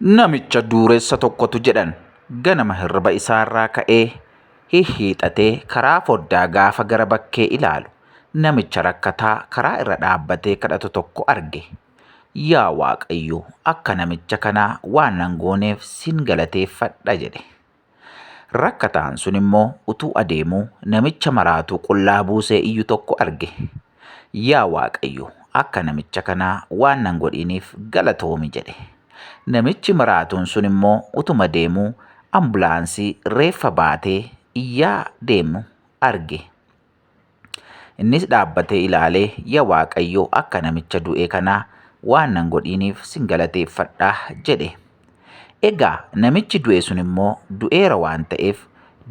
Namicha dureessa tokkotu jedhan ganama hirriba isaarraa ka'ee hihhiixatee karaa foddaa gaafa gara bakkee ilaalu namicha rakkataa karaa irra dhaabbatee kadhatu tokko arge. Yaa Waaqayyo, akka namicha kanaa waan nan gooneef sin galateeffadha jedhe. Rakkataan sun immoo utuu adeemuu namicha maraatuu qullaa buusee iyyu tokko arge. Yaa Waaqayyo, akka namicha kanaa waan nan godhiniif galatoomi jedhe. Namichi maraatuun sun immoo utuma deemuu ambulaansii reeffa baatee iyyaa deemu arge. Innis dhaabbatee ilaalee yaa Waaqayyo, akka namicha du'e kanaa waan nan godhiniif sin galateeffadha jedhe. Egaa namichi du'e sun immoo du'eera waan ta'eef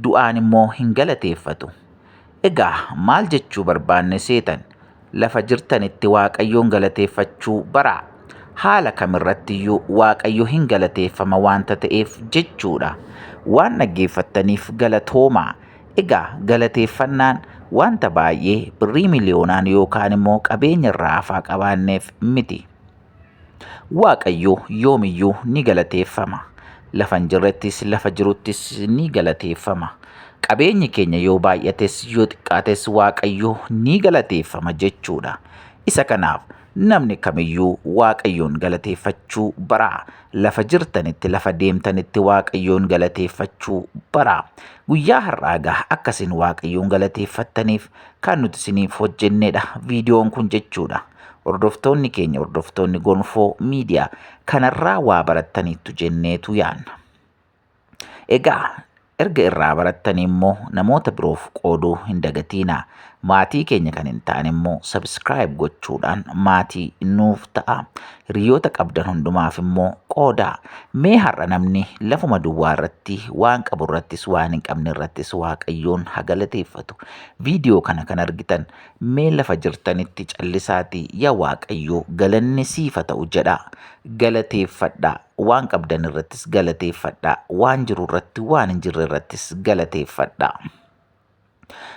du'aan immoo hin galateeffatu. Egaa maal jechuu barbaanne seetan? Lafa jirtanitti Waaqayyoon galateeffachuu baraa. Haala kamirrattiyyuu Waaqayyo hin galateeffama waanta ta'eef jechuudha. Waan dhaggeeffattaniif galatoomaa. Egaa galateeffannaan wanta baay'ee birrii miliyoonaan yookaan immoo qabeenya irraa hafaa qabaanneef miti. Waaqayyo yoomiyyuu ni galateeffama. Lafa hin jirrettis lafa jiruttis ni galateeffama. Qabeenyi keenya yoo baay'ates yoo xiqqaates Waaqayyo ni galateeffama jechuudha. Isa kanaaf namni kamiyyuu Waaqayyoon galateeffachuu baraa. Lafa jirtanitti lafa deemtanitti Waaqayyoon galateeffachuu baraa. Guyyaa har'aa akkasin Waaqayyoon galateeffattaniif kan nuti isiniif hojjennedha viidiyoon kun jechuudha. Hordoftoonni keenya hordoftoonni Gonfoo Miidiyaa kanarraa waa barattaniittu jenneetu yaanna. Egaa erga irraa barattanii immoo namoota biroof qooduu hin dagatiinaa. Maatii keenya kan hin taane immoo subscribe gochuudhaan maatii nuuf ta'a. Hiriyoota qabdan hundumaaf immoo qoodaa. Mee har'a namni lafuma duwwaa irratti waan qabu irrattis waan hin qabne irrattis Waaqayyoon haa galateeffatu. Viidiyoo kana kan argitan mee lafa jirtanitti callisaatii yaa Waaqayyoo galanni siif haa ta'u jedhaa. Galateeffadhaa. Waan qabdan irrattis galateeffadhaa. Waan jiru irratti waan hin jirre irrattis galateeffadhaa.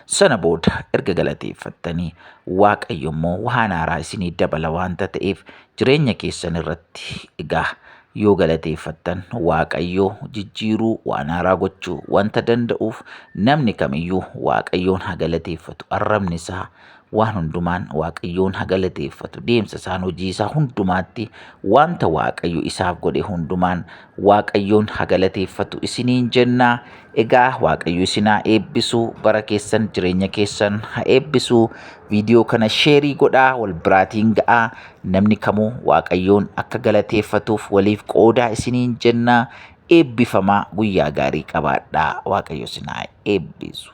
Sana booda erga galateeffattanii Waaqayyo immoo waan haaraa isinii dabala waanta ta'eef jireenya keessan irratti egaa yoo galateeffattan Waaqayyo jijjiiruu waan haaraa gochuu wanta danda'uuf namni kamiyyuu Waaqayyoon haa galateeffatu. Arrabni isaa waan hundumaan Waaqayyoon haa galateeffatu. Deemsa isaan hojii isaa hundumaatti wanta Waaqayyo isaaf godhe hundumaan Waaqayyoon haa galateeffatu isiniin jennaa. Egaa Waaqayyo isin haa eebbisu, bara keessan jireenya keessan haa eebbisu. Viidiyoo kana sheerii godhaa, wal biraatiin ga'aa. Namni kamuu Waaqayyoon akka galateeffatuuf waliif qoodaa isiniin jennaa. Eebbifamaa, guyyaa gaarii qabaadhaa. Waaqayyo isin haa eebbisu.